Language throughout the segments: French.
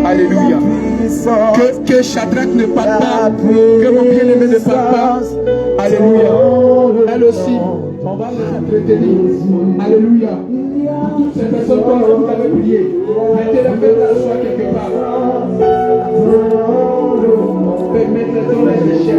Alléluia. Que Shadrach ne parte pas, que mon bien-aimé ne parte pas. Alléluia. Elle aussi, on va l'entretenir. Alléluia. Toutes ces personnes comme vous avez prié, mettez-la main dans soi quelque part. Permettez-leur les échecs.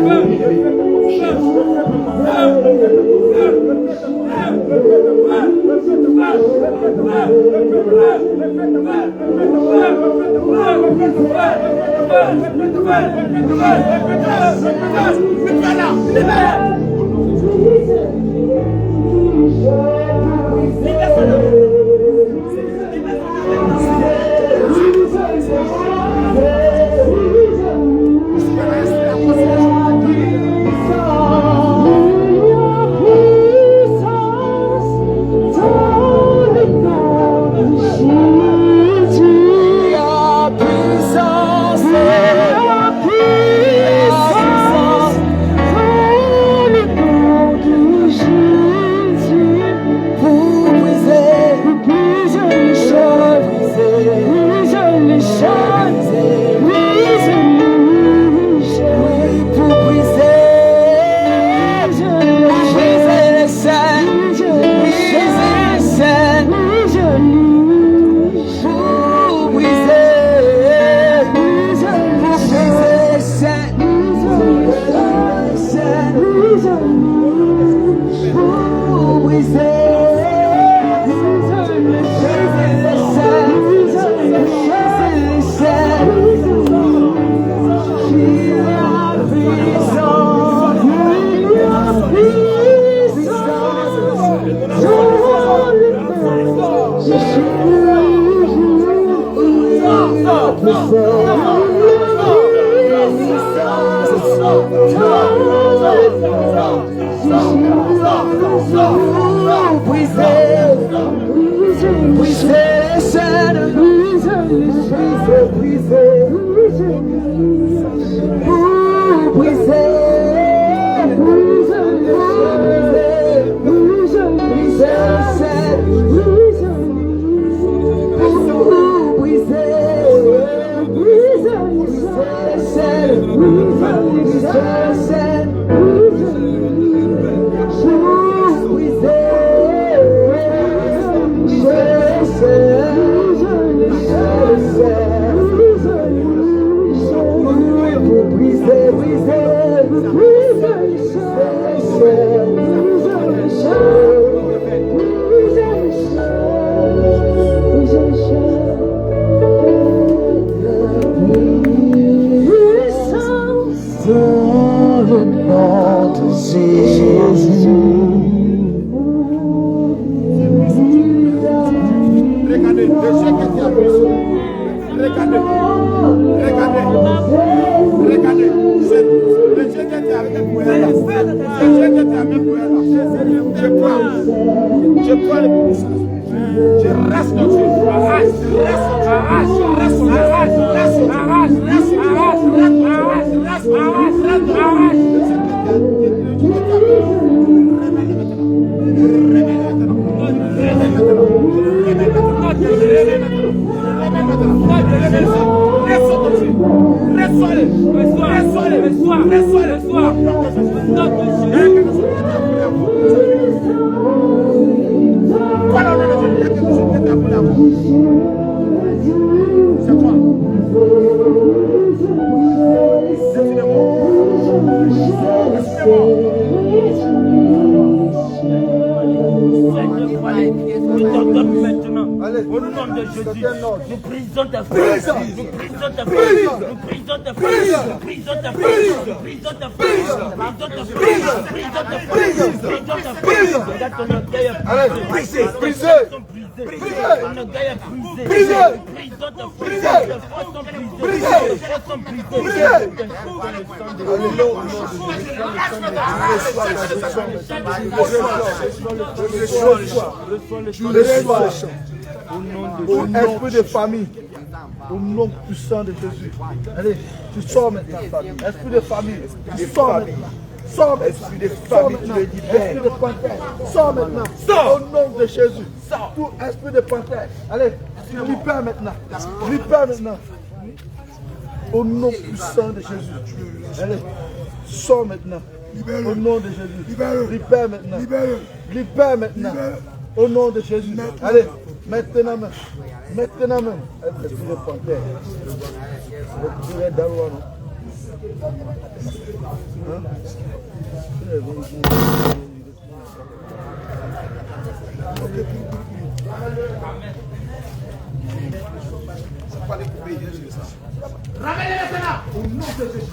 Au esprit de famille, au nom puissant de Jésus. Allez, tu sors maintenant, famille. Esprit de famille, tu sors maintenant. Sors maintenant. Esprit de famille, tu le libères. Esprit de panthère. Sors maintenant. Sors. Au nom de Jésus. Sors. Tout esprit de panthère. Allez, libère maintenant. Libère maintenant. Au nom puissant de Jésus. Allez, sors maintenant. Au nom de Jésus. Libère maintenant. Libère maintenant. Au nom de Jésus. Allez, maintenant même. Maintenant même. Esprit de panthère. Retirez d'Arouan. Ramène-les maintenant. Au nom de Jésus.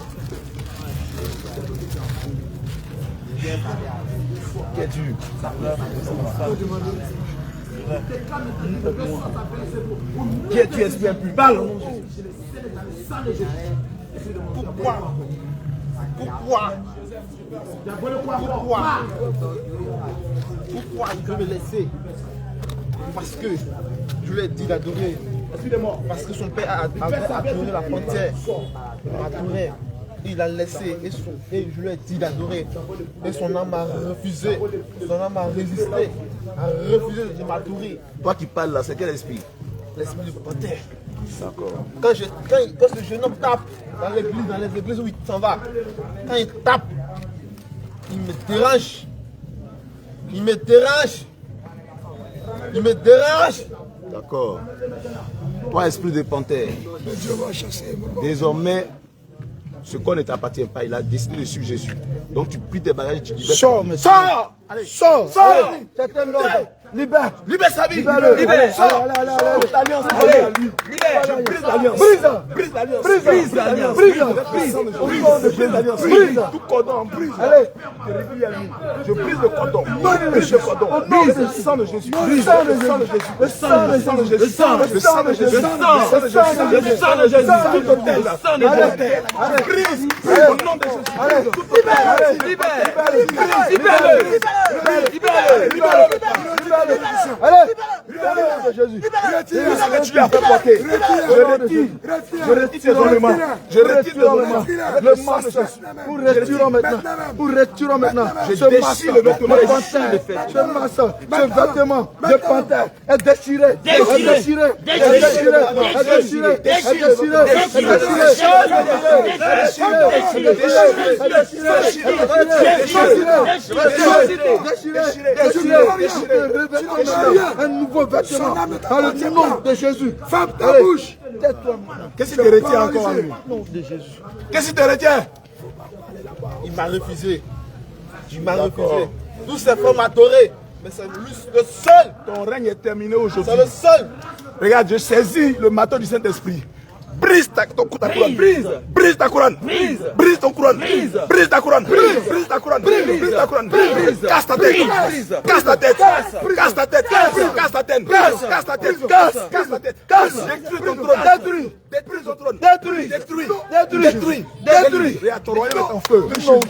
Qui es-tu, esprit plus bal? Pourquoi je veux me laisser? Parce que je lui ai dit d'adorer. Parce que son père avait adoré la panthère. Adorait. Il a laissé et je lui ai dit d'adorer. Et son âme a refusé. Son âme a résisté. A refusé de m'adorer. Toi qui parles là, c'est quel esprit? L'esprit de panthère. D'accord. Quand ce jeune homme tape dans les églises où il s'en va, quand il tape, il me dérange. Il me dérange. Il me dérange. D'accord. Toi, esprit de panthère, désormais, ce corps ne t'appartient pas. Il a décidé de suivre Jésus. Donc tu plies tes bagages et tu libères. Sors, monsieur. Sors. Allez, sors. Sors. C'est un ordre. Libère. Libère sa vie. Libère-le. Libère. Sors. Allez. L'alliance. Libère. Je brise l'alliance. Brise l'alliance. Brise l'alliance. Brise. Au nom de Jésus. Brise. Tout cordon, brise. Allez. Je brise le cordon. Brise le cordon. Brise le sang de Jésus. Le sang de Jésus. Le sang de Jésus. Le sang de Jésus. Le sang de Jésus. Le sang de Jésus. Tout hôtel. Le sang de Jésus. Brise. Au nom de Jésus. Allez. Libère. Libère. Allez, libère-le de Jésus. Retire ce que tu lui as fait porter. Je retire tes ornements. Je retire tes ornements. Le masque. Nous retirons maintenant. Je déchire le vêtement de panthère. Ce masque, ce vêtement de panthère est déchiré. Un nouveau vêtement dans le nom de Jésus. Ferme ta bouche. Qu'est-ce qui te retient encore à lui? Qu'est-ce qui te retient? Il m'a refusé. Il m'a refusé. Tous ces femmes m'adoraient. Mais c'est lui le seul. Ton règne est terminé aujourd'hui. C'est le seul. Regarde, je saisis le marteau du Saint-Esprit. Brise ta couronne. Brise ta couronne. Brise ton couronne. Brise ta couronne. Brise ta couronne. Brise ta couronne. Casse ta tête. Casse ta tête. Casse ta tête. Casse ta tête. Casse ta tête. Casse ta tête. Détruis ton trône. Détruis ton trône. Détruis. Regarde, ton royaume est en feu.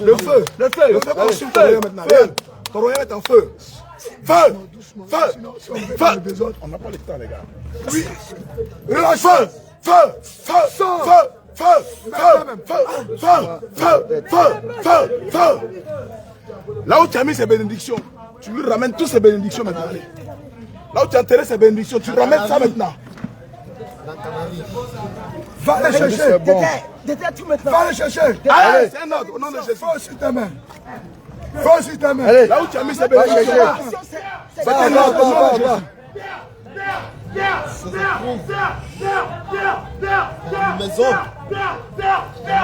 Le feu. Le feu consume ton royaume maintenant. Regarde, ton royaume est en feu. Feu. On n'a pas le temps, les gars. Oui. Relâche feu. Feu. Là où tu as mis ces bénédictions, tu lui ramènes toutes ces bénédictions maintenant. Là où tu as enterré ces bénédictions, tu ramènes ça maintenant. Va les chercher. Déterre tout maintenant. Va les chercher. Allez, c'est un ordre au nom de Jésus. Feu sur ta main. Feu sur ta main. Là où tu as mis ces bénédictions, c'est un ordre au nom de Jésus.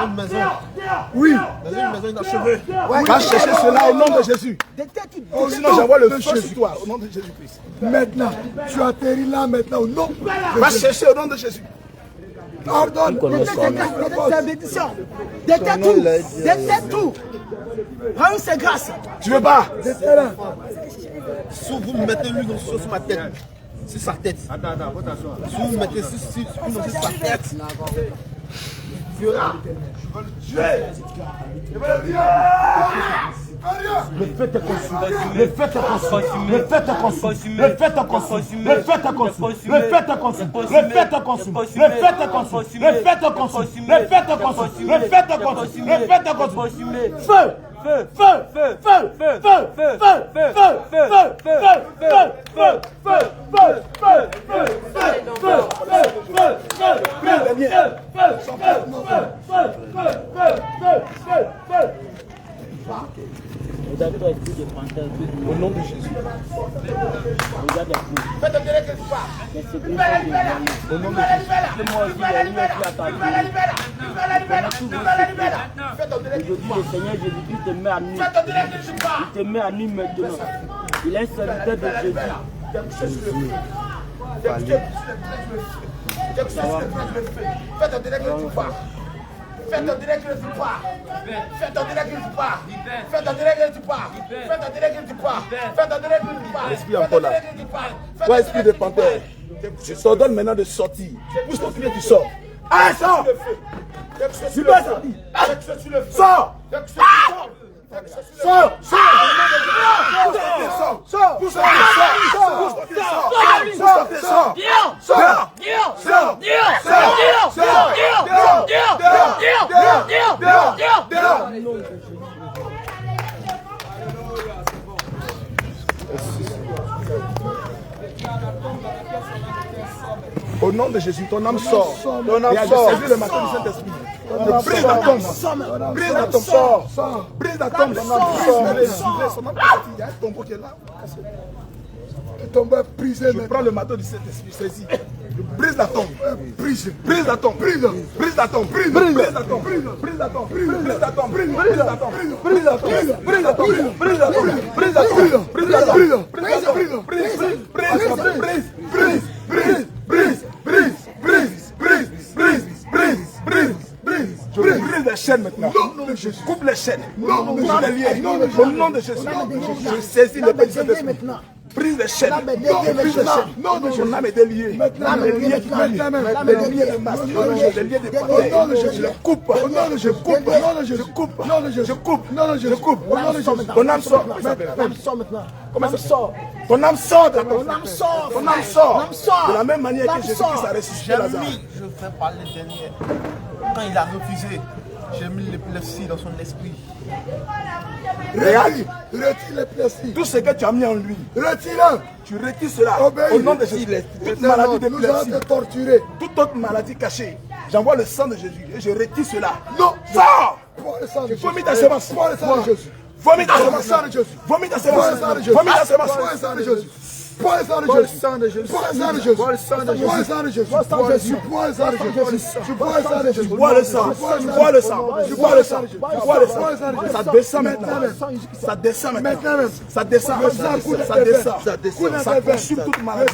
Une maison. Oui. Dans une maison inachevée. Va chercher cela au nom de Jésus. Sinon j'envoie le feu sur toi au nom de Jésus-Christ. Maintenant, tu atterris là maintenant au nom. Va chercher au nom de Jésus. Ordonne. Déterre tout. Rends ses grâces. Tu veux pas? Si vous me mettez l'huile sur ma tête, sur sa tête. Si vous me mettez sur sa tête, Le fait est consumé. Le fait est consumé. Le fait est consumé. Le fait est consumé. Le fait est consumé. Le fait est consumé. Le fait est consumé. Le fait est consumé. Le fait est consumé. Le fait est consumé. Le fait est consumé. Le fait est consumé. Feu. Au nom de Jésus. Faites entrer quelque part. Au nom de Jésus. Le Seigneur Jésus-Christ te met à nu. Il te met à nu maintenant. Il est un serviteur de Jésus. Faites entrer quelque part. Faites entrer quelque part. Faites entrer quelque part. Faites entrer quelque part. Faites entrer quelque part. Faites entrer quelque part. L'esprit encore là. Toi, esprit de panthère, je t'ordonne maintenant de sortir. Pousse ton pied, tu sors. Allez, sors. Tu vas sortir. Sors. Sors. Sors. Pousse ton pied, sors. Au nom de Jésus, ton âme sort. Ton âme sort. J'ai saisi le matin du Saint-Esprit. Brise la tombe. Brise la tombe. Sors. Brise la tombe. Son âme sort. Il y a un tombeau qui est là. Le tombeau est brisé. Je prends le marteau du Saint-Esprit. Saisis. Je brise la tombe. Brise la tombe. Brise la tombe. Brise la tombe. Brise la tombe. Brise la tombe. Brise la tombe. Brise la tombe. Brise la tombe. Brise la tombe. Brise la tombe. Brise la tombe. Brise la tombe. Je brise les chaînes maintenant. Je coupe les chaînes. Coupe les liens. Au nom de Jésus. Je saisis le Père Saint-Esprit. Brise les chaînes. Brise les chaînes. Son âme est déliée. Les liens qui me lient. Les liens de masque. Les liens de panthère. Je le coupe. Je coupe. Je coupe. Je coupe. Je coupe. Ton âme sort. Comment ça sort? Ton âme sort. Ton âme sort. Ton âme sort. De la même manière que Jésus-Christ a ressuscité Lazare. Je fais parler le dernier. Quand il a refusé, j'ai mis l'épilepsie dans son esprit. Regarde. Retire l'épilepsie. Tout ce que tu as mis en lui, Retire-le. tu retires cela. Obéis. Au nom de Jésus. Toute maladie Nous allons d'épilepsie, te torturer. toute autre maladie cachée, j'envoie le sang de Jésus et je retire cela. Non. Sors. Prends le sang de Jésus. Vomis ta semence. Prends le sang de Jésus. Vomis ta Prends le semence. sang de Jésus. Vomis ta Prends le semence. sang de Jésus. Vomis ta semence. Prends le sang de Jésus. Prends le sang de Jésus. Prends le sang de Jésus. Prends le sang de Jésus. Prends le sang de Jésus. Prends le sang de Jésus. Prends le sang de Jésus. Prends le sang de Jésus. Tu bois le sang. Tu bois le sang. Tu bois le sang. Tu bois le sang. Ça descend maintenant. Ça descend maintenant. Ça descend. Ça descend. Ça consume toute maladie.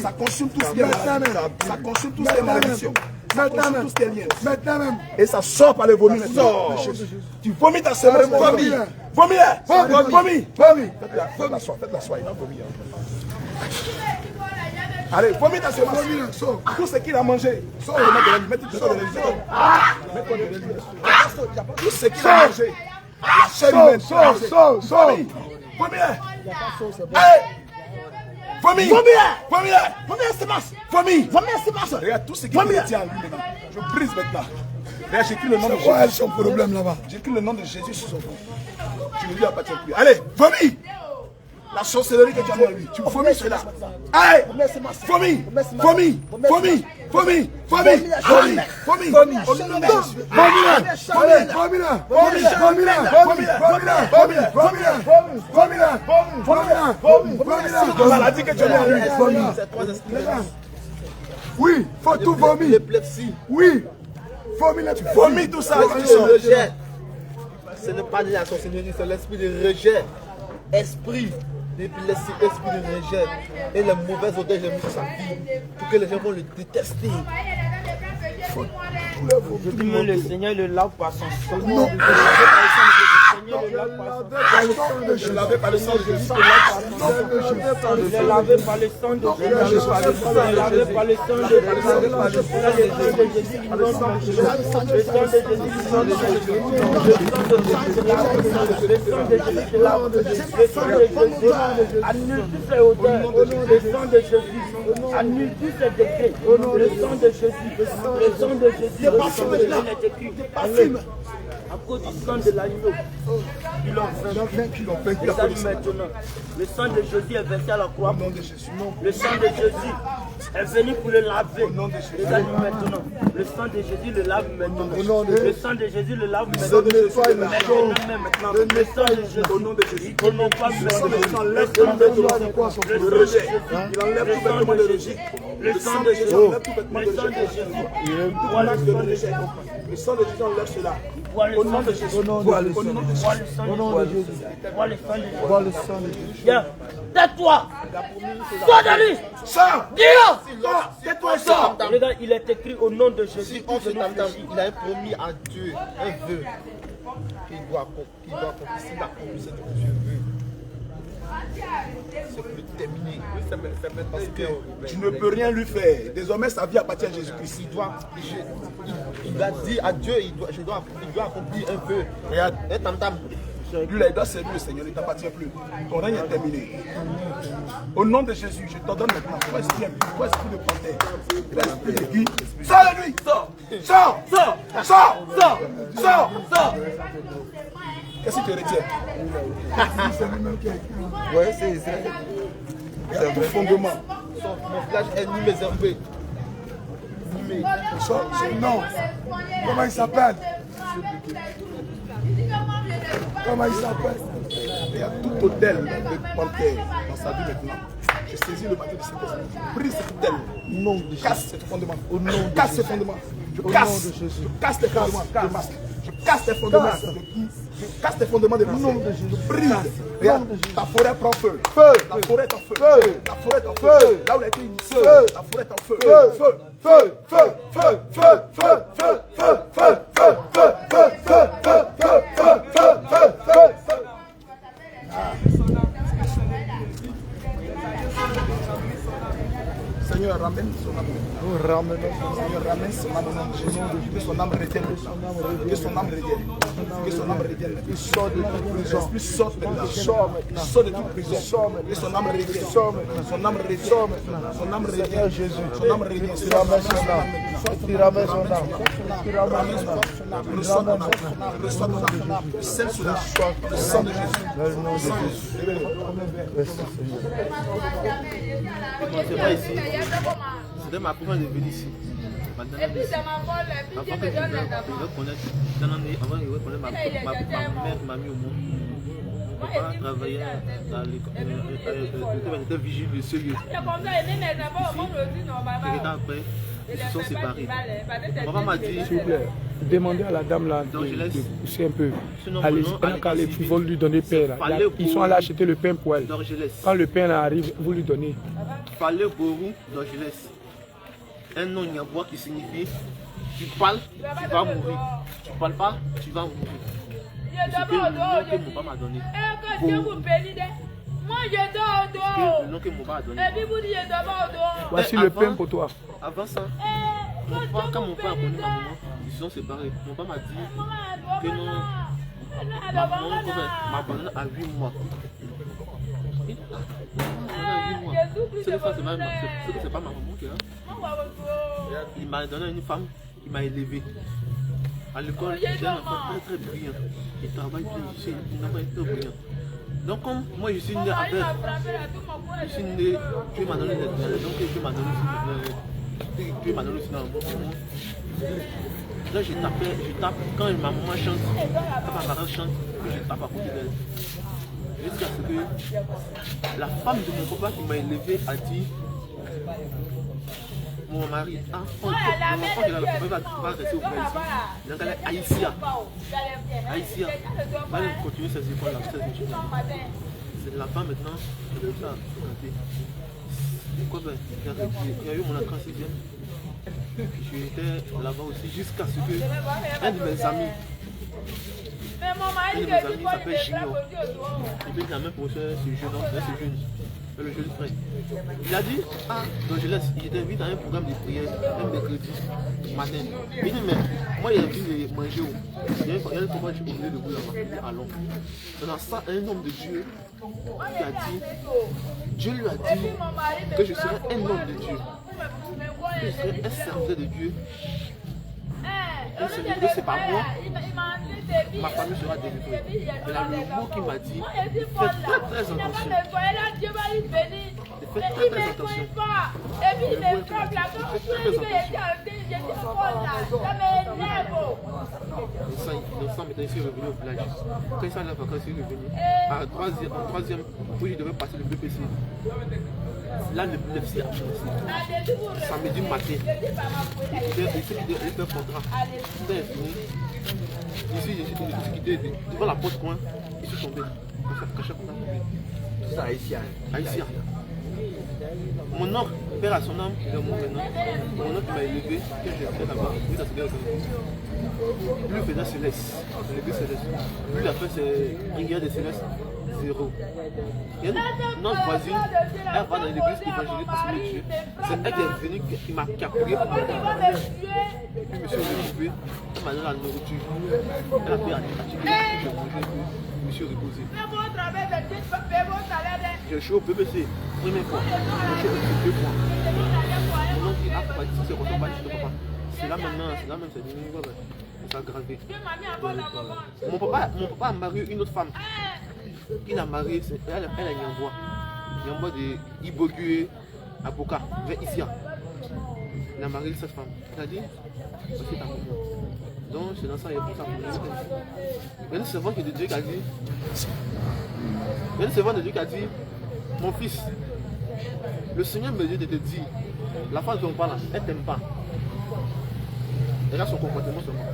Ça consume tout ce qui est maladie. Ça consume tout ce qui est malédiction. Ça consume tout ce qui est lié. Maintenant même. Et ça sort par le vomi maintenant. Tu vomis ta semence. Vomis. Vomis. Vomis. Faites-la soie. Faites-la soie. Il va vomir. Allez, vomis ta semence. Tout ce qu'il a mangé. Sors de l'île. Mets-toi de l'île. Tout ce qu'il a mangé. La chair humaine. Sors. Vomis. Allez. Vomis. Vomis la semence. Vomis la semence. Regarde tout ce qui tient en lui maintenant. Je brise maintenant. Regarde, j'écris le nom de Jésus. Quel est son problème là-bas? J'écris le nom de Jésus sur son front. Tu ne lui appartiens plus. Allez, vomis. La sorcellerie que tu as mis en lui. Tu vomis cela. Allez, vomis. Maladie que tu as mis en lui. Oui, faut tout vomir. L'épilepsie. Oui. Vomis tout ça. L'esprit de rejet. Ce n'est pas de la sorcellerie, c'est l'esprit de rejet. Esprit d'épilepsie, esprit de rejet. Et les mauvaises odeurs, j'ai mis sur sa vie. Pour que les gens vont le détester. Le Seigneur le lave par son sang. Non. Je l'avais par le sang de Jésus. Il est lavé par le sang de Jésus. Il est lavé par le sang de Jésus. Annule toutes les odeurs. Le sang de Jésus. Annule tous ces décrets. Le sang de Jésus. Le sang de Jésus. Parfume. À cause du sang de l'agneau, ils l'ont vaincu. la police. Maintenant, le sang de Jésus est versé à la croix. Au nom de Jésus. Le sang de Jésus est venu pour le laver. Au nom de Jésus. Regarde maintenant. Le sang de Jésus le lave maintenant. Au nom de Le sang de Jésus le lave Ce maintenant. n'est pas une chose. Maintenant, le sang de Jésus. Au nom de Jésus. Il n'est pas maintenant. Il enlève Le tout sang de vêtement Jésus. de quoi son Le sang le de rejet. Jésus. Il enlève Le tout sang vêtement de de Jésus. rejet. Le sang de Jésus. enlève tout vêtement Le de sang de rejet. Jésus. Tout Voilà acte le de sang de rejet. Jésus. Le sang de Jésus enlève cela. Voilà Au le nom sang de de Jésus. Jésus. Au nom de Voilà Jésus. au nom de Jésus. Voilà le sang de Au nom de Jésus. Jésus. Voilà le sang de Jésus. Vois le sang de Jésus. Viens, tais-toi. Sors de lui. Sors. Dis-le. Tais-toi et sors. Regarde, il est écrit au nom de Jésus. Si on se tam-tam, il a promis à Dieu un vœu qu'il doit accomplir. S'il accomplit ce que Dieu veut, c'est plus terminé. Parce que Tu ne peux rien lui faire. Désormais, sa vie appartient à Jésus-Christ. il a dit à Dieu, il doit accomplir un vœu. Regarde. Un tam-tam. Lui, là, il doit servir le Seigneur, il ne t'appartient plus. Ton règne est terminé. Au nom de Jésus, je t'ordonne maintenant. Toi, esprit impur, toi, esprit de panthère, toi, esprit de guy, sors de lui. Sors. Sors. Sors. Sors. Sors. Sors. Sors. Qu'est-ce qui te retient? Oui, c'est ça. Il y a tout fondement. Mon village est Nimé-Zerbe. Sors. Non. Comment il s'appelle? Comment il s'appelle? Il y a tout hôtel de panthère dans sa vie maintenant. Je saisis le bateau de Saint-Esprit. Brise cet hôtel. Nom de Jésus. Casse ce fondement. Au nom de Casse ce Jésus. fondement. Je Au nom casse. de Jésus. Je casse les fondements de masque. Je casse les fondements Casse. de qui? Je casse les fondements de masque. nom de Jésus. Je brise. Casse. Regarde, Au nom de Jésus. ta forêt prend feu. Feu. La forêt est en feu. Feu. La forêt est en Feu. feu. Là où elle a été initiée. Feu. La forêt est en feu. Feu. Feu. Feu. Feu. Feu. Feu. Feu. Feu. Feu. Feu. Feu. Feu. Feu. Feu. Feu. Feu. Feu. Feu. Seigneur, ramène son âme. Nous ramenons Seigneur, ramène son âme au nom de Jésus. Que son âme revienne. Que son âme revienne. Que son âme revienne. Il sort de toute prison. L'esprit sort maintenant. Il sort maintenant. Sort de toute prison. Il sort maintenant. Que son âme revienne. Il sort maintenant. Son âme revienne. Sort maintenant. Son âme Seigneur revienne. Jésus. Son âme revienne. Tu ramènes son âme. Tu ramènes son âme. Tu ramènes son âme. Reçois ton âme. Reçois ton âme. Scelle sous la le sang de Jésus. Dans le nom de Jésus. Merci Seigneur. C'est pas ici. C'était ma première de venir ici. Ma dernière visite. Avant que je vais connaître, avant que je connaisse ma mère qui m'a mis au monde. Mon père travaillait dans l'école, était vigile de ce lieu. Et après, ils se sont séparés. Mon papa m'a dit, S'il vous plaît, demandez à la dame là de pousser un peu. Allez, ils vont lui donner pain là. Ils sont allés acheter le pain pour elle. d'Orgelès. Quand le pain là arrive, vous lui donnez. Fallait Borou d'Orgelès. Un nom Niabois qui signifie tu parles, tu vas mourir. Tu parles pas, tu vas mourir. C'est le nom que mon papa m'a donné. C'est le nom que mon papa a donné. Voici le pain pour toi. Avant ça, quand mon père a connu ma maman, ils se sont séparés. Mon papa m'a dit que non, ma maman m'a abandonné à 8 mois. C'est pas ma maman qui est là. Il m'a donné une femme qui m'a élevé. À l'école, j'étais un enfant très brillant. Il travaille bien, je suis un enfant très brillant. Donc comme moi je suis né avec, je suis né, Dieu m'a donné donc Dieu m'a donné aussi dans le monde. Là je tape, quand ma maman chante, quand ma mère chante, je tape à côté d'elle. Jusqu'à ce que la femme de mon papa qui m'a élevé a dit, mon mari, mon enfant qui va rester au Brésil. Donc elle est Haïtia. Haïtia va continuer ses écoles, ses études. C'est là-bas maintenant, je vais ça raconter. Il y a eu mon entrée en 6e. J'étais là-bas aussi jusqu'à ce que un de mes amis, s'appelle Junior. Il fait la même professeur, ce jeune. Le jeune frère. Il a dit, d'Orgelès, il était invité à un programme de prière, un mercredi matin. Il dit, mais moi, il a envie de manger. Il y a un combat du milieu de vous là-bas. Allons. Dans ça, un homme de Dieu qui a dit, Dieu lui a dit que je serais un homme de Dieu. Que je serais un serviteur de Dieu. Un serviteur, c'est pas moi. ma famille sera délivrée. Il y a le mot qui m'a dit, faites très attention. Faites très attention. Et puis il me frappe là, quand je suis le sang maintenant ici revenu au village. Quand il s'en est vacances, il est revenu. En troisième, où il devait passer le BPC. Là, le psy a commencé. Samedi matin, il fait contrat. Tout est fini. Ici, je suis quitté devant la porte coin. Je suis tombé. Quand je suis tombé. Tout ça haïtien. Haïtien. Mon oncle, père à son âme, il est mort maintenant. Mon oncle m'a élevé, que j'ai fait là-bas. Lui, ça se dit lui faisait Céleste, l'église Céleste. Lui, il a fait ses rivières de Céleste, 0. Il y a notre voisine, elle va dans l'église évangélique parce que Dieu. C'est elle qui est venue, qui m'a capturé pour moi. Puis, je me suis retrouvé, elle m'a donné la nourriture. Elle a fait attirer, je mangeais, je me suis reposé. Je suis au BBC, première fois. Je suis au BBC 2 fois. Mon oncle dit, ah, pas dit, c'est quoi, pas dit, c'est quoi. C'est là maintenant, c'est là même, c'est devenu, ça a gravé. Mon papa a marié une autre femme. Il a marié, elle est Nyambois. Nyambois de Ibogue, avocat, vers ici. Il a marié cette femme. Il a dit, c'est ta maman. Donc c'est dans ça, il y a pour ça. Il y a une servante de Dieu qui a dit, mon fils, le Seigneur me dit de te dire, la femme dont on parle, elle t'aime pas. Elle a son comportement seulement.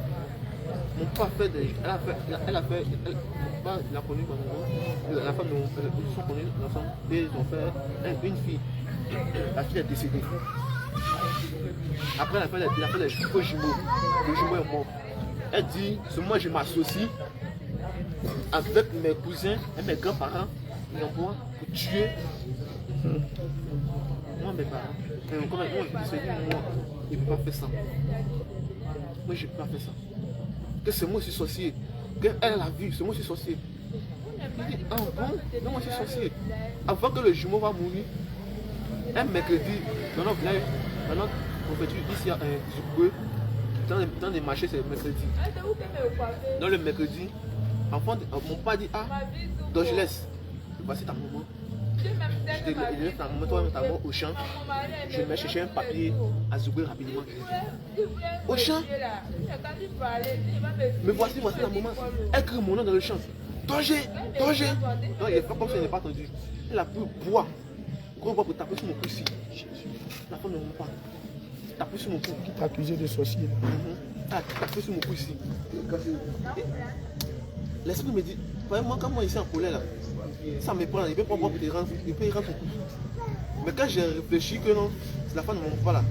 Mon papa a fait des. Elle a fait. Mon papa l'a connu ma maman. La femme, ils sont connus ensemble. Et ils ont fait une fille. La fille est décédée. Après, elle a fait les faux jumeaux. Le jumeau est mort. Elle dit, moi je m'associe avec mes cousins et mes grands-parents pour tuer moi, mes parents. Moi, je me dis, moi, je ne peux pas faire ça. Moi, je ne peux pas faire ça. Que c'est moi aussi sorcier. Qu'elle a vu, c'est moi aussi sorcier. Il dit, ah bon? Non, moi aussi sorcier. Avant que le jumeau va mourir, un mercredi, dans notre village, dans notre préfecture, ici à Zougbé, dans les marchés, c'est le mercredi. Dans le mercredi, mon père dit, ah, donc je laisse. Voici ta maman. Je laisse ta maman, toi, ta maman au champ. Je vais chercher un papier à Zougbé rapidement. Au champ. Mais voici la maman. Elle crie mon nom dans le champ. Danger, danger. Non, il n'est pas comme ça, il n'est pas entendu. Elle a pris bois. Gros bois pour taper sur mon cou ici. La femme ne monte pas. Taper sur mon cou. Qui t'a accusé de sorcier. Taper sur mon cou ici. L'esprit me dit, moi quand moi ici en colère là, ça me prend, il peut pas boire pour te rendre, il peut y rendre son cou. Mais quand j'ai réfléchi que non, c'est la femme ne monte pas là,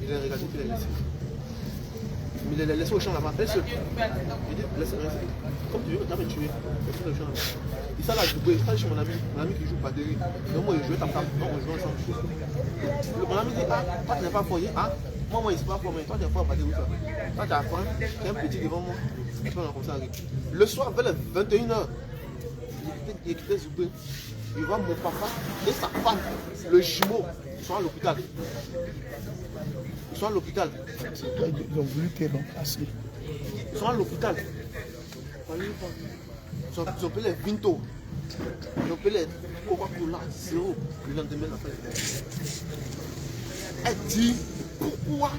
il a regardé puis il l'a laissé. Mais il l'a laissé au champ là-bas, elle seule. Il dit, laisse rester. Comme tu veux, tu vas me tuer. Laisse le champ là-bas. Il s'est là, je suis chez mon ami qui joue batterie. Donc moi, il jouait ta femme, donc on joue ensemble. Mon ami dit, ah, toi tu n'es pas foyer, ah, moi il ne suis pas fort, mais toi tu es fort à batterie. Toi tu as faim, tu es un petit devant moi. Et puis on a comme ça arrive. Le soir, vers les 21h, il quittait Zougbé. Il voit mon papa et sa femme, le jumeau, ils sont à l'hôpital. Ils sont à l'hôpital. Ils ont voulu te remplacer. Ils sont à l'hôpital. Ils ont payé les Vinto. Ils ont payé les Coca-Cola, 0. Le lendemain, la fin. Elle dit, pourquoi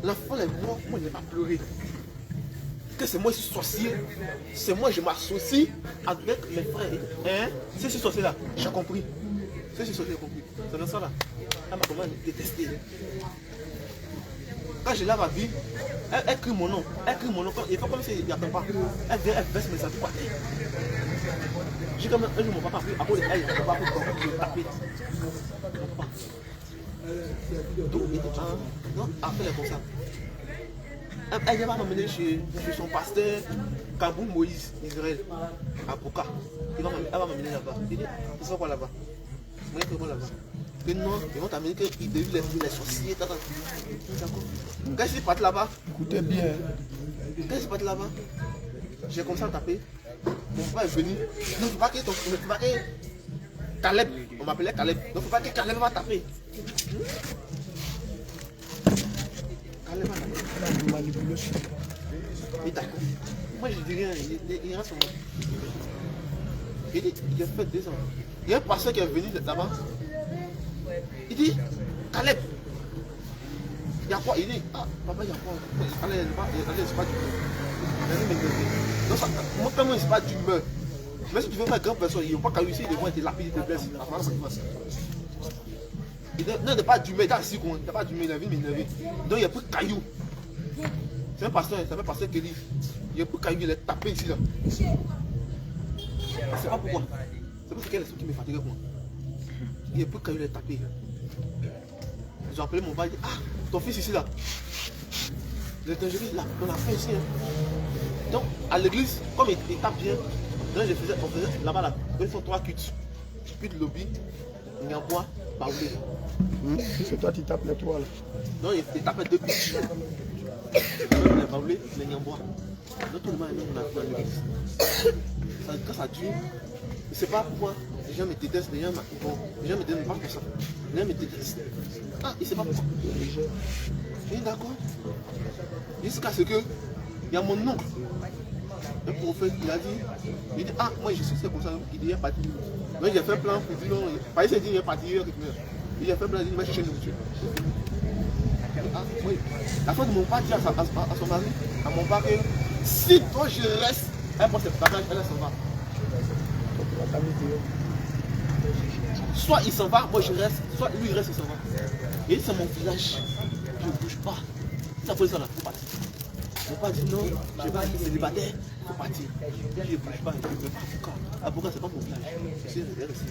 l'enfant est mort, moi je n'ai pas pleuré. Que c'est moi qui suis sorcier, c'est moi je m'associe avec mes frères. Hein? C'est ce sorcier là, j'ai compris. C'est ce sorcier, j'ai compris. C'est dans ça là. Elle m'a commencé à détester. Quand je lave ma vie, elle crie mon nom. Elle crie mon nom. Il ne faut pas comme si il n'y a pas. Elle vient, elle baisse mes habits par terre. J'ai comme un jour mon papa a pris à cause d'elle, il ne peut pas taper. Mon papa. Donc il dit, ah, non, après elle est comme ça. Elle va m'amener chez son pasteur Kaboul Moïse, Israël, à Boka. Elle va m'amener là-bas. Il dit, tu sais quoi là-bas? Moi, je vais là-bas. Que non, ils vont t'amener qu'ils délivrent les sorciers. D'accord. Quand je suis parti là-bas, Écoutez bien. Quand je suis parti là-bas, j'ai commencé à taper. Mon frère est venu. Non, il ne faut pas que Caleb, on m'appelait Caleb. Donc il ne faut pas que Caleb va taper. Caleb va taper. La manipulation. Il est d'accord. Moi, je dis rien, il reste au monde. Il dit, il a fait 2 ans. Il y a un pasteur qui est venu là-bas. Il dit, Caleb, il y a quoi? Il dit, ah, papa, il y a quoi? Allez, c'est pas du beurre. Non, ça, moi, quand même, c'est pas du beurre. Mais si tu veux faire grande personne, il ne faut pas qu'à réussir, ils vont être lapidés, ils te blessent. La France, ça passe. Non, il n'est pas du mais, il est assis, il n'est pas du mais, il a vu m'énerver. Donc, il n'y a plus de cailloux. C'est un pasteur qui dit, il n'y a plus de cailloux, il est tapé ici, là. Je ne sais pas pourquoi. C'est parce qu'il y a les trucs qui me fatiguent, moi. Il n'y a plus de cailloux, il est tapé. Ils ont appelé mon père, il dit, ah, ton fils ici, là. L'évangéliste, là, on a fait ici. Hein. Donc, à l'église, comme il tape bien, on faisait là-bas, là, ils font 3 cuts. Puis de lobby, il y a un bois, baoulé. C'est toi qui tapes les 3 là. Non, il tapait 2 cuts. Il a baoulé, mais il y a un bois. Donc, tout le monde est dans l'église. Quand ça tue, je ne sais pas pourquoi. Les gens me détestent, les gens me détestent pas pour ça. Les gens me détestent. Ah, il ne sait pas pourquoi. Il est d'accord. Jusqu'à ce que, il y a mon oncle, un prophète, il dit, ah, moi je suis comme ça, il dit, il est parti. Moi j'ai fait plan pour dire, non, il s'est dit, il est parti, il a fait plan, il dit, moi je suis chez nous. Ah, oui. La fois de mon père dit à son mari, à mon père, que si toi je reste, elle prend ses bagages, elle s'en va. Soit il s'en va, moi je reste, soit lui il reste, il s'en va. Et c'est mon village, je ne bouge pas. Ça faut ça là, il faut partir. Je ne vais pas dire non, je vais pas être célibataire, il faut partir. Je ne bouge pas, je ne veux pas. Pourquoi c'est pas mon village? Je suis resté.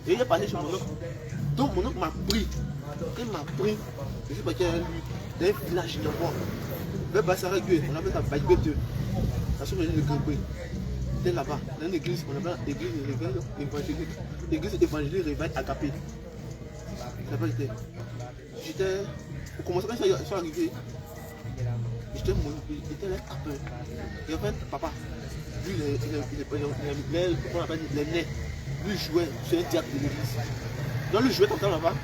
Et il est parti chez mon oncle. Donc mon oncle m'a pris. Il m'a pris. Je suis parti avec lui. Dans un village, il y a quoi? Le Bassaragué, on appelle ça Baïbé 2. La source de Grébé. C'était là-bas, dans une église, on appelle l'église évangélique. L'église évangélique réveille Agapé. Ça n'a pas été. J'étais. Au commencement, quand je suis arrivé, j'étais là un peu. Et en fait, papa, lui, les nez, lui jouait sur un théâtre de l'église. Donc, lui jouait comme ça là-bas.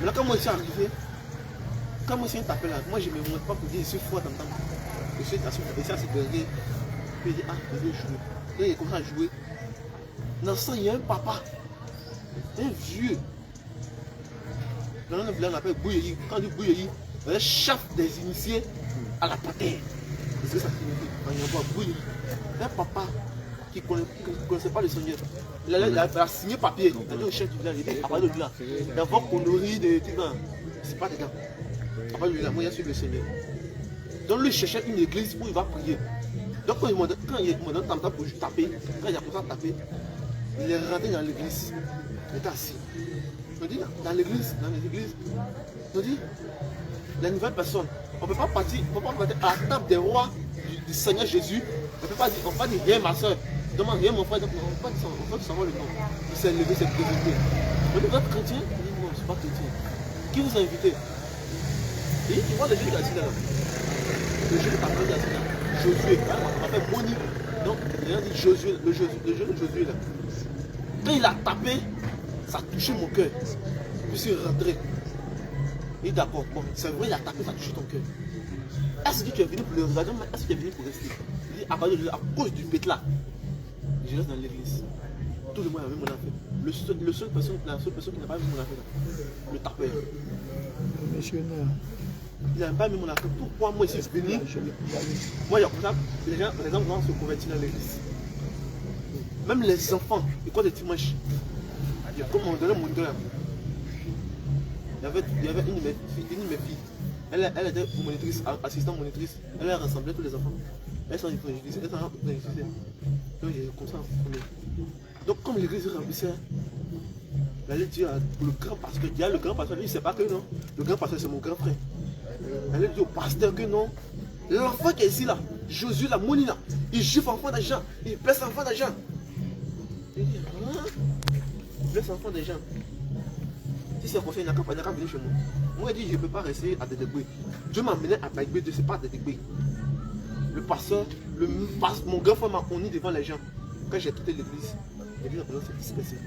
Mais là, quand moi je suis arrivé, quand moi je suis tapé là, moi je ne me montre pas pour dire je suis froid comme ça. Je suis assis derrière. Puis il dit, ah, je vais jouer. Et il commence à jouer. Dans le sang, il y a un papa, un vieux. Dans le village, on appelle Bouyeyi. Quand on dit Bouyeyi, c'est le chef des initiés à la patère. C'est ce que ça signifie. Quand il y a un Bouyeyi. Un papa qui ne connaissait pas le Seigneur. Il a signé papier. Il a dit au chef du village, il dit, à part de lui là, d'avoir connerie de tout ça. C'est pas des gars. À part de lui là, moi, il a suivi le Seigneur. Donc lui cherchait une église où il va prier. Donc quand il m'a donné tam-tam pour taper, quand il a commencé à taper, il est rentré dans l'église. Il était assis. On dit, dans les églises, on dit, les nouvelles personnes, on ne peut pas partir à la table des rois du Seigneur Jésus. On ne peut pas dire, on ne peut pas dire, viens ma soeur, demande rien mon frère, donc on ne peut pas savoir le nom. Il s'est levé, c'est présenté. On dit, vous êtes chrétien? Il dit, non, je ne suis pas chrétien. Qui vous a invité? Et tu vois le jeu qui est assis là. Le jeu qui est assis là. Josué, on m'appelle Boni. Donc, il a dit Josué, le jeu de Josué là. Quand il a tapé, ça a touché mon cœur. Je suis rentré. Il dit d'accord, bon, c'est vrai, il a tapé, ça a touché ton cœur. Est-ce que tu es venu pour le regarder, mais est-ce que tu es venu pour rester? Il dit, à cause du bête là, je reste dans l'église. Tout le monde a vu mon affaire. La seule personne qui n'a pas vu mon affaire là, le tapeur. Le missionnaire. Il n'a pas mis mon affaire. Pourquoi moi je suis venu? Moi, il y a comme ça, les gens vont se convertir dans l'église. Même les enfants, ils croient des dimanches. Il y a comme on donnait mon doigt. Il y avait une de mes filles. Elle était monitrice, assistante monitrice. Elle a rassemblé tous les enfants. Elles sont évangélisées. Donc il y a comme ça. Donc comme l'église remplissait, elle allait dire pour le grand pasteur, il y a le grand pasteur, lui il ne sait pas que non. Le grand pasteur c'est mon grand frère. Elle allait dire au pasteur que non. L'enfant qui est ici là, Josué la Monina, il gifle enfant d'argent, il blesse enfant d'argent. Il dit, hein? Il blesse enfant d'argent. Si c'est comme ça, il n'a qu'à venir chez moi. Moi, il dit, je ne peux pas rester à Dédégbé. Dieu m'a amené à Baïbé, je ne sais pas à Dédégbé. Le pasteur, mon grand frère m'a honni devant les gens. Quand j'ai quitté l'église, l'église a besoin de se disperser.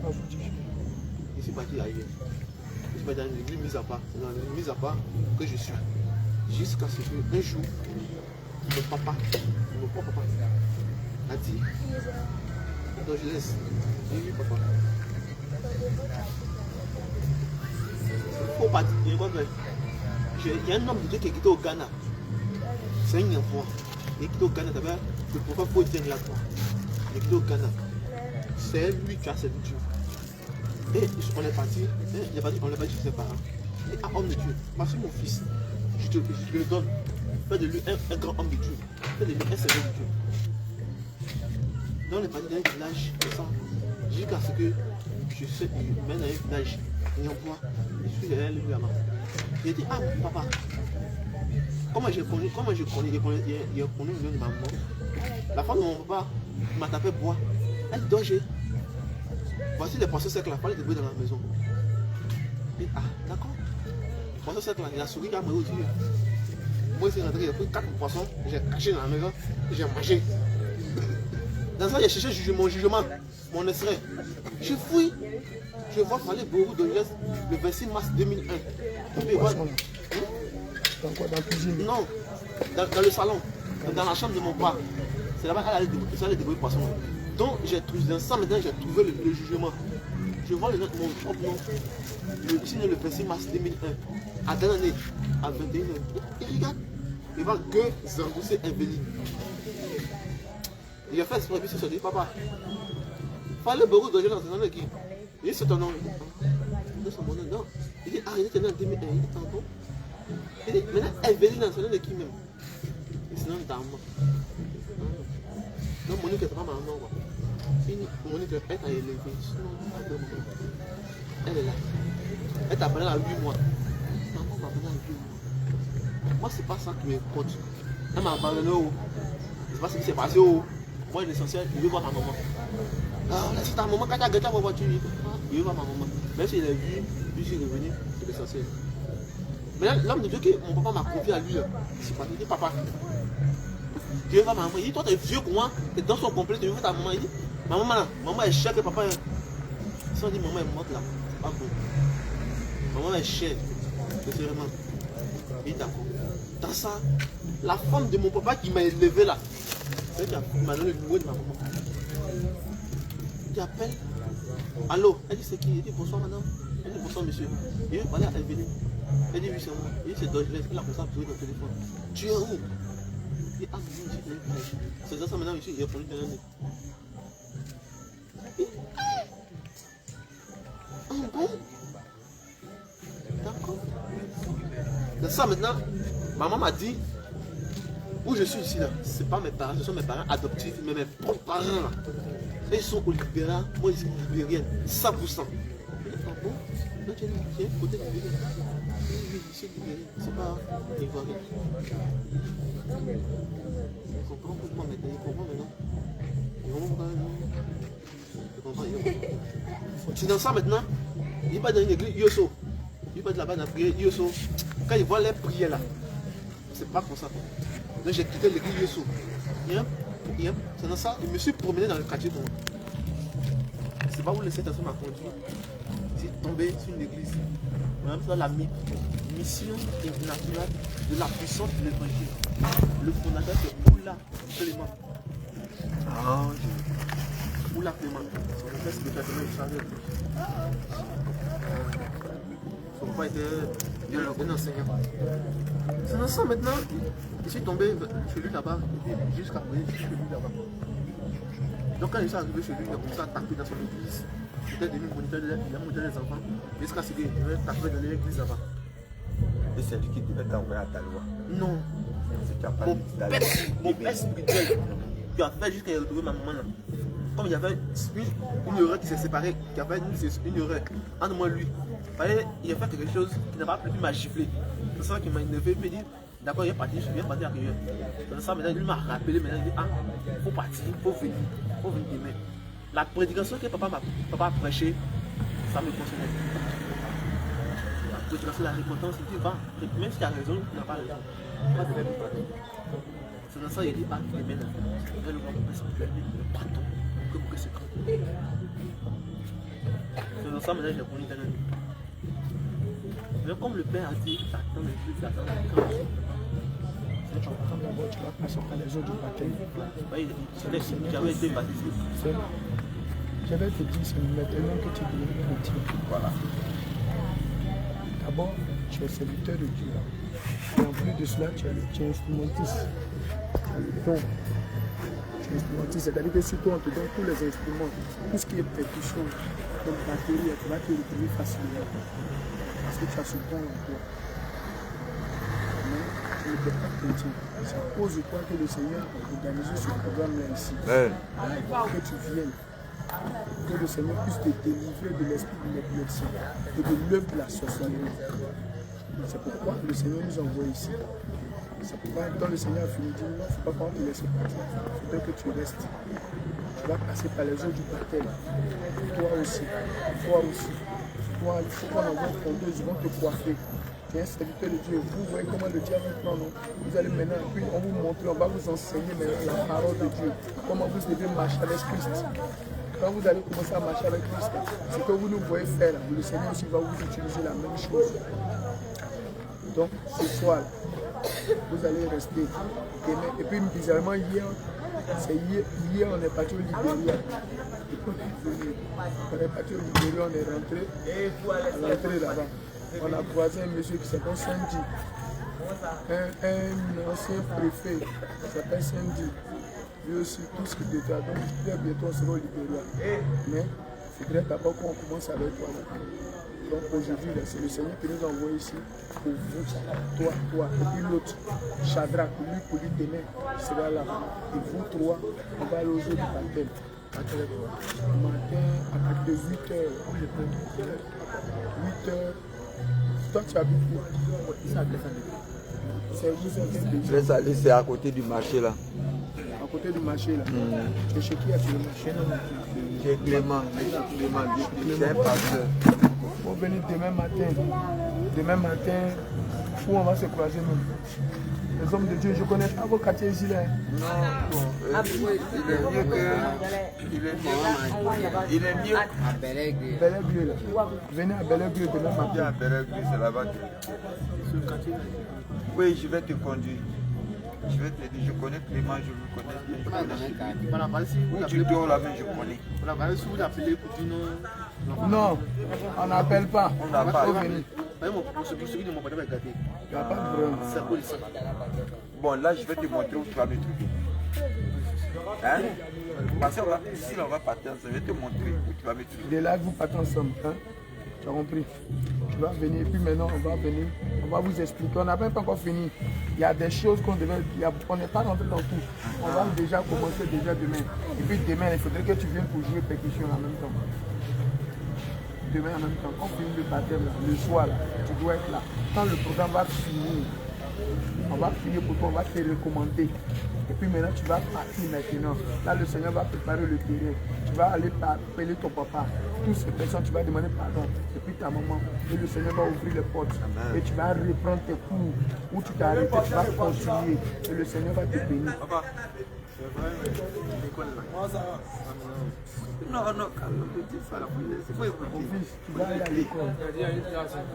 Je ne suis pas qui arrivé. Je suis pas dans l'église mise à part. C'est dans l'église mise à part que je suis. Jusqu'à ce qu'un jour, mon propre papa, a dit, donc je laisse. J'ai dit, papa. Faut pas dire, il y a un homme de Dieu qui est quitté au Ghana. C'est un enfant. Il est quitté au Ghana, le prophète faut dire la croix. Il est quitté au Ghana. C'est lui qui a servi Dieu. Et on est parti, on l'a pas dit chez ses parents. Et un homme de Dieu, voici mon fils, je te le donne. Fais de lui un grand homme de Dieu. Fais de lui un serveur de Dieu. Donc on est parti dans un village comme ça, jusqu'à ce que je sais, même dans un village, il y a un bois, je suis derrière lui là-bas. J'ai dit, ah papa, comment j'ai connu le nom de ma maman. La femme de mon papa m'a tapé bois. Elle dort. Voici les poissons secs là, il fallait débrouiller dans la maison. Et ah, d'accord. Les poissons secs là, il a souris qui a mangé aussi. Moi, je suis rentré, j'ai pris 4 poissons, j'ai caché dans la maison, j'ai mangé. Dans ça, j'ai cherché mon jugement, mon extrait. Je fouille, je vois Fallait Borou de l'Ouest le 26 mars 2001. Dans quoi? Dans la cuisine? Non, dans le salon, dans la chambre de mon père. C'est là-bas qu'elle allait débrouiller le poisson. Donc, j'ai trouvé dans ça, maintenant j'ai trouvé le jugement. Je vois le nom de mon propre nom. Je suis né le 26 mars 2001. À dernière année, à 21h. Et regarde, il va que Zangoussé Inveli. Il a fait exprès, puis il s'est dit, papa, Fallait Borou de dans ce nom qui. Il dit, c'est ton nom. Il dit, c'est mon nom. Non. Il dit, arrêtez, t'es né en 2001. Il dit, pardon. Il dit, maintenant, Inveli dans ce nom de qui même? Il dit, c'est le nom d'Armand. Non, Monique n'est pas ma maman. Monique, elle t'a élevé. Elle est là. Elle t'a appelé à 8 mois. Maman m'a appelé à 8 mois. Moi, c'est pas ça qui m'importe. Elle m'a abandonné. C'est pas ce qui s'est passé. Moi, l'essentiel, je veux voir ma maman. Ah, là, c'est ta maman. Quand tu as gâté ma voiture, je veux voir ma maman. Même s'il est vu, puis je suis revenu, c'est l'essentiel. Mais là, l'homme de Dieu que mon papa m'a confié à lui, c'est pas. Il dit, papa. Je veux voir ma maman. Il dit, toi, t'es vieux pour moi. T'es dans son complet, tu veux voir ta maman. Il dit, ma maman là, maman est chère que papa. Si on dit maman est morte là, c'est pas bon. Maman est chère. C'est vraiment. Il dit, d'accord. Dans ça, la femme de mon papa qui m'a élevé là, c'est elle qui m'a donné le numéro de ma maman. Il appelle. Allô? Elle dit, c'est qui? Il dit, bonsoir madame. Elle dit, bonsoir monsieur. Il veut parler à Evelyne. Elle dit, oui, c'est moi. Il dit, c'est Dodgeless. Il a commencé à jouer dans le téléphone. Tu es où? Il dit, ah, oui, je suis là. C'est ça maintenant, monsieur, il est revenu de l'année. Ah bon? D'accord. Dans ça maintenant, maman m'a dit, où je suis ici là, c'est pas mes parents, ce sont mes parents adoptifs, mais mes propres parents là. Ils sont au Libéra, moi je suis libérienne, 100%. Ah bon? Là tu es côté libérien. Oui, je suis libérien, c'est pas ivoirien. Il comprend pourquoi maintenant, il comprend maintenant. Il comprend pourquoi il comprend, il comprend. C'est dans ça maintenant, il n'est pas dans une église Yoso. Il n'est pas de là-bas dans la prière Yoso. Quand il voit les prières là, c'est pas comme ça. Donc j'ai quitté l'église Yoso. C'est dans ça, je me suis promené dans le quartier pour moi. C'est pas où le Saint-Esprit m'a conduit. C'est tombé sur une église. Même ça, la mission internationale de la puissance de l'évangile. Le fondateur c'est Oula Clément. Ah, Oula Clément. Son frère c'est le chargé. Son père était un enseignant. C'est dans ça maintenant. Je suis tombé chez lui là-bas, jusqu'à présent, je suis chez lui là-bas. Donc quand je suis arrivé chez lui, il a commencé à taper dans son église. Il était devenu moniteur des enfants, jusqu'à ce qu'il taper dans l'église là-bas. Et c'est lui qui devait t'envoyer à ta loi? Non. Mon père spirituel, qui a fait jusqu'à retrouver ma maman là. Comme il y avait une erreur qui s'est séparée, qui a fait une erreur entre moi et lui. Il a fait quelque chose qui n'a pas pu m'a giflé. C'est ça qui m'a énervé, il m'a dit. D'accord, il est parti à Rivière. Dans ça, maintenant, il m'a rappelé, maintenant, il dit, ah, il faut partir, il faut venir demain. La prédication que papa a prêchée, ça me concernait. La prédication de la repentance, il dit, va, même si tu as raison, tu n'as pas raison. Pas de même. C'est dans ça, il dit, ah, demain, là, le grand le pardon, que c'est quand. C'est dans ça, maintenant, j'ai connu. Mais comme le père a dit, attends, tu vas prendre d'abord, tu vas passer par les eaux du baptême. J'avais été baptisé. Je vais te dire, c'est maintenant que tu deviens chrétien. Voilà. D'abord, tu es serviteur de Dieu. Et en plus de cela, tu es instrumentiste. Tu as le don. Tu es instrumentiste, c'est-à-dire que sur toi, on te donne tous les instruments. Tout ce qui est percussion, comme batterie, tu vas te retrouver facilement. Parce que tu as ce don en toi. Mais tu ne peux pas chrétien. C'est à cause de toi que le Seigneur a organisé ce programme-là ici. Que tu viennes. Que le Seigneur puisse te délivrer de l'esprit de l'épilepsie et de l'œuvre de la sorcellerie. C'est pourquoi le Seigneur nous envoie ici. C'est pourquoi quand le Seigneur a fini de dire non, il ne faut pas qu'on te laisse partir. Il faudrait que tu restes. Tu vas passer par les eaux du baptême. Toi aussi. Toi aussi. Toi, il faut qu'on envoie une tondeuse, ils vont te coiffer. Tu es un serviteur de Dieu. Vous voyez comment le diable prend, non? Vous allez maintenant, puis on vous montre, on va vous enseigner maintenant la parole de Dieu. Comment vous devez marcher avec Christ. Quand vous allez commencer à marcher avec Christ, ce que vous nous voyez faire, le Seigneur aussi va vous utiliser la même chose. Donc, ce soir, vous allez rester. Et puis, bizarrement, hier, on est parti au Libéria. On est parti au Libéria, on est rentré. À l'entrée là-bas, on a croisé un monsieur qui s'appelle Sandy. Un ancien préfet qui s'appelle Sandy. Lui aussi, tout ce qu'il était. Donc, très bientôt, on sera au Libéria. Mais il faudrait d'abord qu'on commence avec toi. Donc, aujourd'hui, c'est le Seigneur qui nous envoie ici pour vous, toi, et puis l'autre, Shadrach, lui, pour lui demain, il sera là. Et vous trois, on va aller au jour du baptême. Matin, à partir de 8h. 8h. Toi, tu habites où? C'est vous, Laisse aller, c'est à côté du marché là. À côté du marché là. Tu es chez qui actuellement? Chez Clément. C'est un pasteur. On va venir demain matin. Demain matin, où on va se croiser nous. Les hommes de Dieu, je connais pas vos quartiers ici là. Non, il est mieux à Bel-Air-Bleu là. Venez à Bel-Air-Bleu demain matin. à Bel-Air-Bleu, c'est là-bas. Oui, je vais te conduire. Je vais te dire, je connais Clément, je le connais. Où tu dors là-bas, je connais. Non, on n'appelle pas. On n'a pas. Il n'y a pas de problème. Bon, là, je vais te montrer où tu vas me trouver. Hein? Parce que ici, on va partir ensemble. Je vais te montrer où tu vas me trouver. De là, vous partez ensemble. Hein? Tu as compris? Tu vas venir, et puis maintenant, on va venir. On va vous expliquer. On n'a même pas encore fini. Il y a des choses qu'on devait. On n'est pas rentré dans tout. On va déjà commencer déjà demain. Et puis demain, il faudrait que tu viennes pour jouer percussion en même temps. Demain en même temps, quand on finit le baptême, le soir, là, tu dois être là. Quand le programme va finir, on va finir pour toi, on va te recommander. Et puis maintenant, tu vas partir maintenant. Là, le Seigneur va préparer le terrain. Tu vas aller appeler ton papa. Toutes ces personnes, tu vas demander pardon. Et puis ta maman. Et le Seigneur va ouvrir les portes. Et tu vas reprendre tes cours. Où tu t'es arrêté, tu vas continuer. Et le Seigneur va te bénir. Non, Mon fils, tu vas aller à l'école.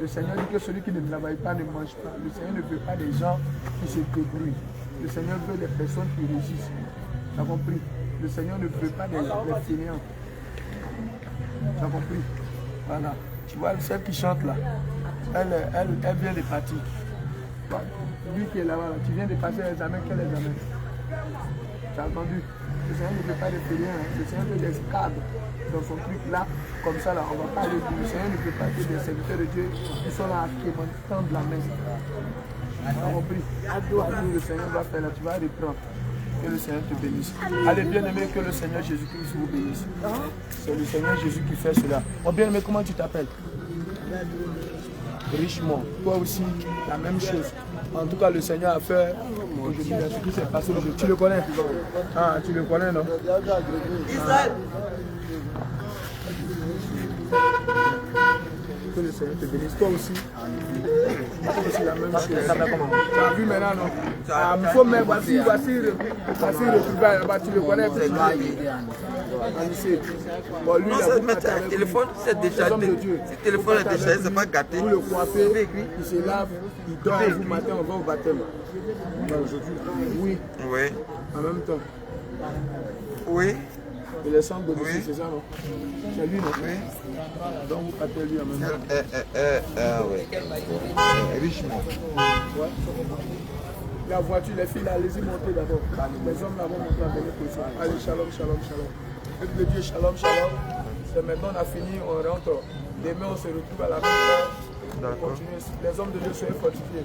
Le Seigneur dit que celui qui ne travaille pas ne mange pas. Le Seigneur ne veut pas des gens qui se débrouillent. Le Seigneur veut des personnes qui réussissent. Tu as compris? Le Seigneur ne veut pas des fainéants. Tu as compris? Voilà. Tu vois, celle qui chante là, elle vient de partir. Lui qui est là-bas, là, tu viens de passer l'examen, quel examen? Tu as entendu? Le Seigneur ne veut pas des fainéants. Le Seigneur veut des cadres dans son truc là, comme ça là, on va pas aller. Le Seigneur ne veut pas que des serviteurs de Dieu qui sont là qui tendent la main. Tu as compris? Le Seigneur va faire là, tu vas reprendre. Que le Seigneur te bénisse. Allez, bien aimé, que le Seigneur Jésus-Christ vous bénisse. C'est le Seigneur Jésus qui fait cela. Mon bien aimé, comment tu t'appelles? Richement. Toi aussi, la même chose. En tout cas, le Seigneur a fait aujourd'hui ce qui s'est passé aujourd'hui. Tu le connais? Ah, tu le connais, non? Israël. Que le Seigneur te bénisse. Toi aussi. Toi aussi la même chose. Tu as vu maintenant, non? Ah, il faut mettre, voici, tu le connais. Bon, lui, Non, il a ça, beaucoup mais parlé avec téléphone, lui. c'est déjà. Les hommes de Dieu. Si le téléphone est déjà, c'est pas gâté. Vous le coiffez, il se lave, il dort, vous matin, on va au baptême. Aujourd'hui, oui, Oui. en même temps. Oui. Et le sang de Oui. c'est ça, non? C'est lui, non? Oui. Donc vous partez lui en même temps. Oui. Richement. Ouais. La voiture, les filles, là, allez-y monter d'abord. Les hommes là vont monter à venir pour ça. Allez, shalom, shalom, shalom. Peuple de Dieu, shalom, shalom. C'est maintenant, on a fini, on rentre. Demain, on se retrouve à la même heure. On continue. Les hommes de Dieu, soyez fortifiés.